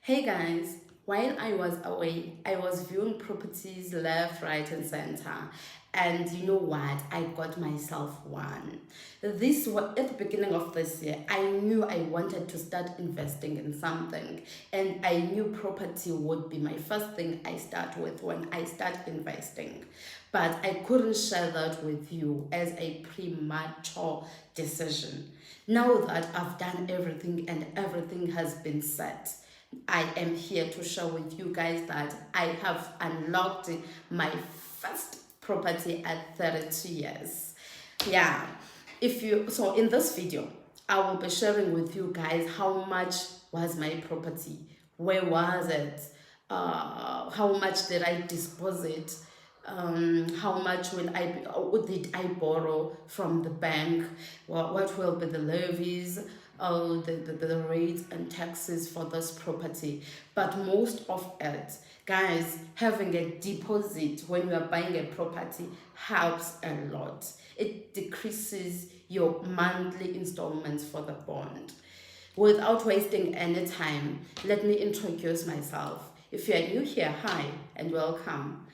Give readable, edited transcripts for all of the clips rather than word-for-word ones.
Hey guys, while I was away, I was viewing properties left, right, and center. And you know what? I got myself one. This was at the beginning of this year. I knew I wanted to start investing in something, and I knew property would be my first thing I start with when I start investing. But I couldn't share that with you as a premature decision. Now that I've done everything and everything has been set, I am here to share with you guys that I have unlocked my first property at 32 years. Yeah. So in this video, I will be sharing with you guys how much was my property, where was it, how much did I deposit, how much did I borrow from the bank, what will be the levies, the rates and taxes for this property. But most of it, guys, having a deposit when you are buying a property helps a lot. It decreases your monthly installments for the bond. Without wasting any time, let me introduce myself. If you are new here, hi and welcome.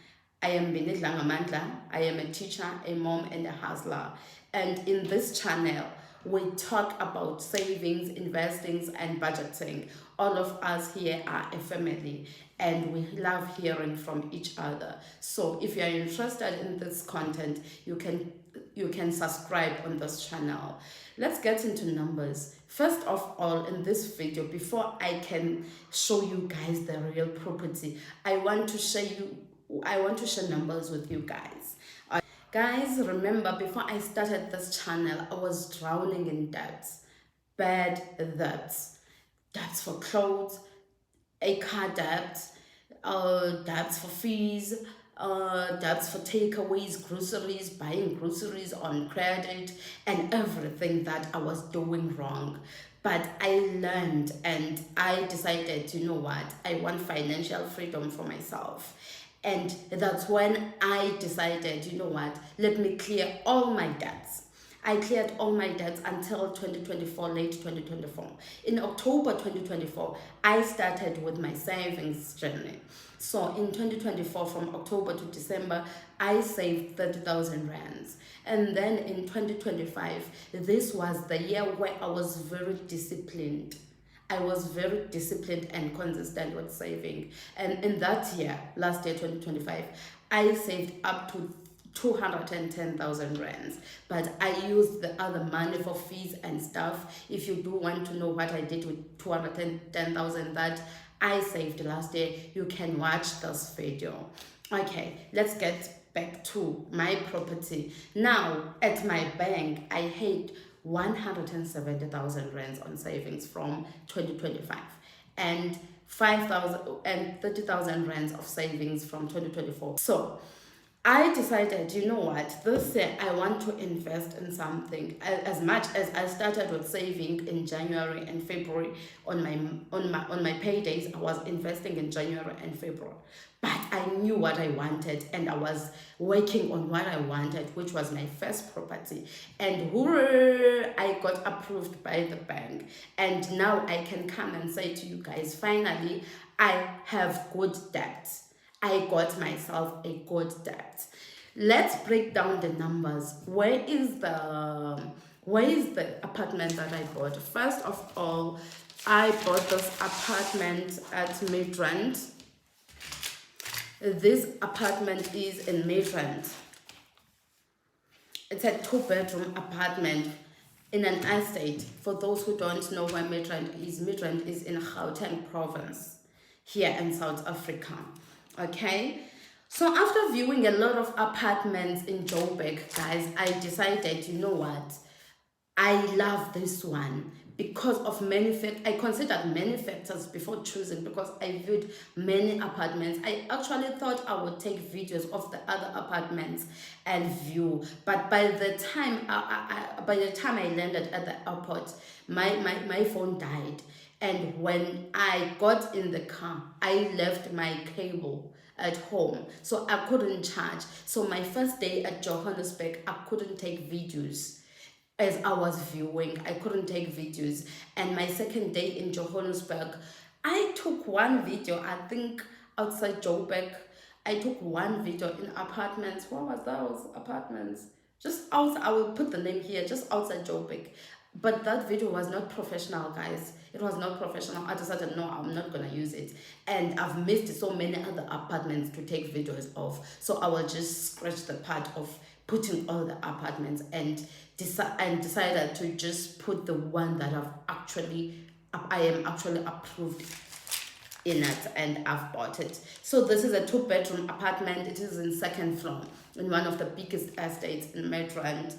I am Midrand. I am a teacher, a mom, and a hustler. And in this channel, we talk about savings, investing, and budgeting. All of us here are a family, and we love hearing from each other. So if you are interested in this content, you can subscribe on this channel. Let's get into numbers. First of all, in this video, before I can show you guys the real property, I want to share numbers with you guys. Guys, remember, before I started this channel, I was drowning in debts. Bad debts. Debts for clothes, a car debt, debts for fees, debts for takeaways, groceries, buying groceries on credit, and everything that I was doing wrong. But I learned and I decided, you know what, I want financial freedom for myself. And that's when I decided, you know what, let me clear all my debts. I cleared all my debts until 2024, late 2024. In October 2024, I started with my savings journey. So in 2024, from October to December, I saved 30,000 rands. And then in 2025, this was the year where I was very disciplined. I was very disciplined and consistent with saving. And in that year, last year, 2025, I saved up to 210,000 rands, but I used the other money for fees and stuff. If you do want to know what I did with 210,000 that I saved last year, you can watch this video. Okay, let's get back to my property. Now, at my bank, I had 170,000 rands on savings from 2025 and 5,000 and 30,000 rands of savings from 2024. So I decided, you know what, this year I want to invest in something. As much as I started with saving in January and February on my paydays, I was investing in January and February. But I knew what I wanted and I was working on what I wanted, which was my first property. And hooray, I got approved by the bank. And now I can come and say to you guys, finally, I have good debt. I got myself a good debt. Let's break down the numbers. Where is the apartment that I bought? First of all, I bought this apartment at Midrand. This apartment is in Midrand. It's a 2-bedroom apartment in an estate. For those who don't know where Midrand is in Gauteng province, here in South Africa. Okay, so after viewing a lot of apartments in Joburg, guys, I decided, you know what, I love this one because of many factors. I considered many factors before choosing because I viewed many apartments. I actually thought I would take videos of the other apartments and view, but by the time I landed at the airport, my phone died. And when I got in the car, I left my cable at home, so I couldn't charge. So my first day at Johannesburg, I couldn't take videos. As I was viewing, I couldn't take videos. And my second day in Johannesburg, I took one video, I think outside Joburg. I took one video in apartments. What was those apartments? Just outside, I will put the name here, just outside Joburg. But that video was not professional, guys. It was not professional. I decided, no, I'm not gonna use it. And I've missed so many other apartments to take videos of. So I will just scratch the part of putting all the apartments and decided to just put the one that I am actually approved in it, and I've bought it. So this is a 2-bedroom apartment. It is in second floor in one of the biggest estates in Midrand.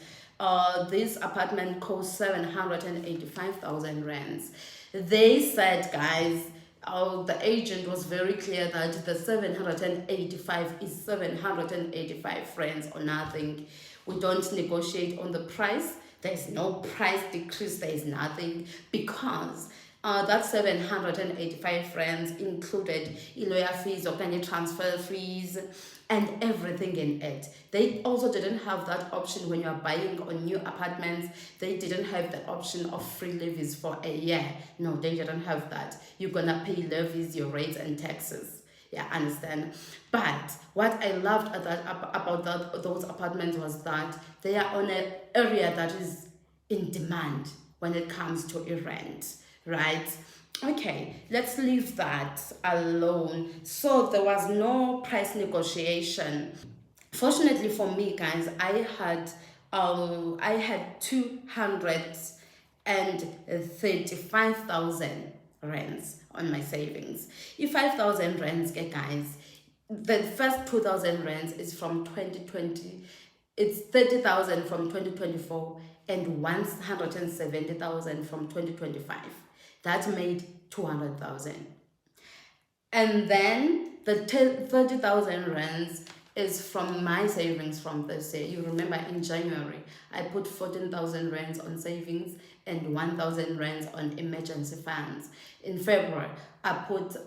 This apartment costs 785,000 rands. They said, guys, the agent was very clear that the 785 is 785 rands or nothing. We don't negotiate on the price. There's no price decrease. There is nothing, because that 785 rands included lawyer fees, organic transfer fees, and everything in it. They also didn't have that option when you're buying on new apartments. They didn't have the option of free levies for a year. No, they didn't have that. You're gonna pay levies, your rates, and taxes. Yeah, understand. But what I loved about those apartments was that they are on an area that is in demand when it comes to a rent, right? Okay, let's leave that alone. So there was no price negotiation. Fortunately for me, guys, I had 235,000 rands on my savings. If 5,000 rands, guys, the first 2,000 rands is from 2020. It's 30,000 from 2024 and 170,000 from 2025. That made 200,000. And then the 30,000 rands is from my savings from this year. You remember in January, I put 14,000 rands on savings and 1,000 rands on emergency funds. In February, I put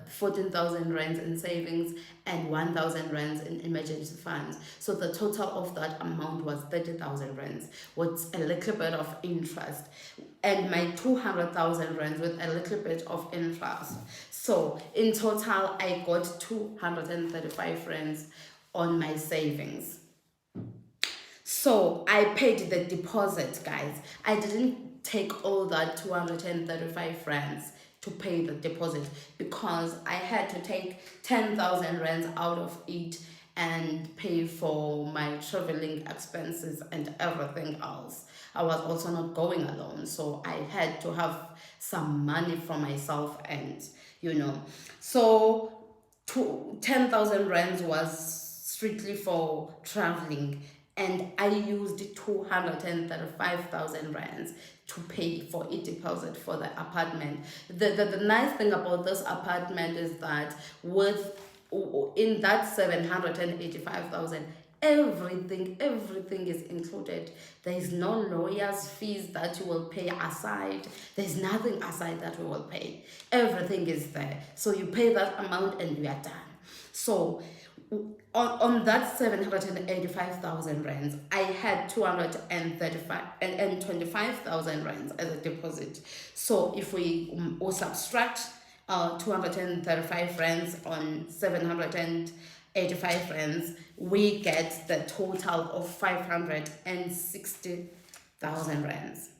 14,000 rands in savings and 1,000 rands in emergency funds. So the total of that amount was 30,000 rands with a little bit of interest, and my 200,000 rands with a little bit of interest. So in total, I got 235 rands on my savings. So I paid the deposit, guys. I didn't take all that 235 rands to pay the deposit, because I had to take 10,000 rands out of it and pay for my traveling expenses and everything else. I was also not going alone, so I had to have some money for myself, and so 10,000 rands was strictly for traveling, and I used 235,000 rands to pay for a deposit for the apartment. The nice thing about this apartment is that in that 785,000, everything is included. There is no lawyer's fees that you will pay aside. There's nothing aside that we will pay. Everything is there. So you pay that amount and we are done. So on that 785,000 rands, I had 225,000 rands as a deposit. So if we subtract 235 rands on 785 rands, we get the total of 560,000 rands.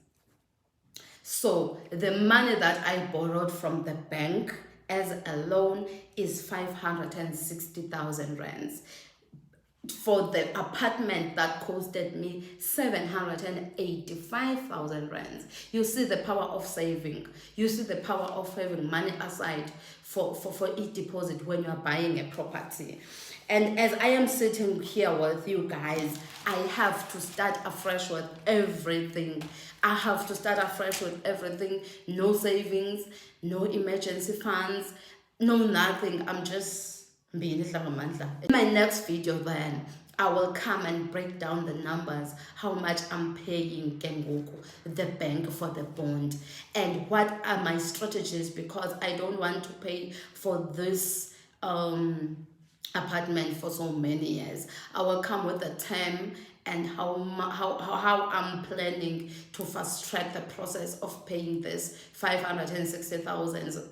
So the money that I borrowed from the bank as a loan is 560,000 rands for the apartment that costed me 785,000 rands. You see the power of saving. You see the power of having money aside for a deposit when you are buying a property. And as I am sitting here with you guys, I have to start afresh with everything. I have to start afresh with everything. No savings, no emergency funds, no nothing. I'm just in my next video then, I will come and break down the numbers, how much I'm paying the bank for the bond, and what are my strategies, because I don't want to pay for this apartment for so many years. I will come with a term and how I'm planning to fast track the process of paying this 560,000.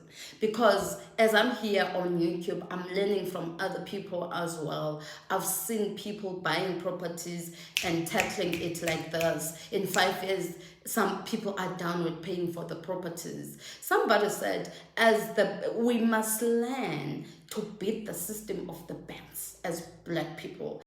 Because as I'm here on YouTube, I'm learning from other people as well. I've seen people buying properties and tackling it like this. In 5 years, some people are done with paying for the properties. Somebody said, we must learn to beat the system of the banks as black people.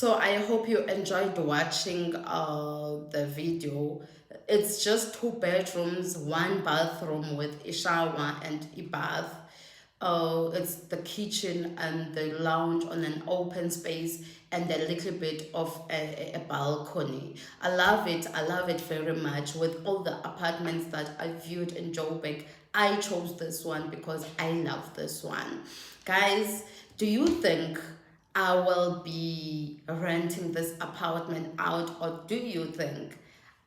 So I hope you enjoyed watching the video. It's just 2 bedrooms, 1 bathroom with a shower and a bath. It's the kitchen and the lounge on an open space and a little bit of a balcony. I love it. I love it very much. With all the apartments that I viewed in Joburg, I chose this one because I love this one. Guys, do you think I will be renting this apartment out, or do you think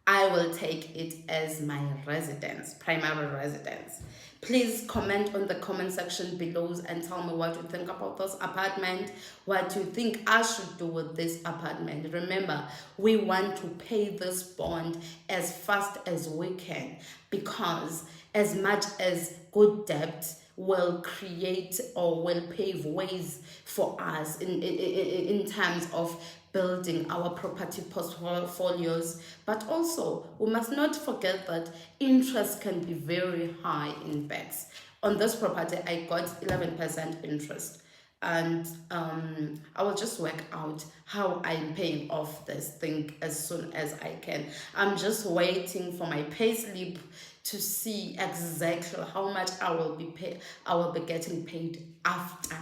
I will take it as my residence, primary residence? Please comment on the comment section below and tell me what you think about this apartment, what you think I should do with this apartment. Remember, we want to pay this bond as fast as we can, because as much as good debt will create or will pave ways for us in terms of building our property portfolios, but also we must not forget that interest can be very high in banks. On this property I got 11% interest, and I will just work out how I'm paying off this thing as soon as I can. I'm just waiting for my pay slip to see exactly how much I will be getting paid after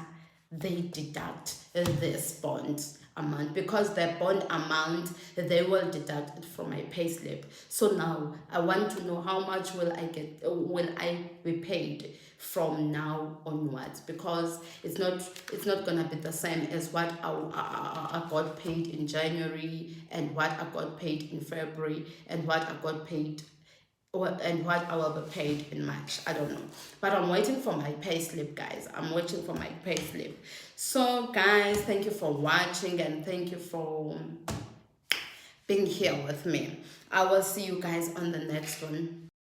they deduct this bond. amount, because the bond amount, they will deduct it from my payslip. So now I want to know how much will I be paid from now onwards, because it's not gonna be the same as what I got paid in January, and what I got paid in February, and what I got paid, and what I will be paid in March. I don't know. But I'm waiting for my pay slip, guys. I'm waiting for my pay slip. So, guys, thank you for watching, and thank you for being here with me. I will see you guys on the next one.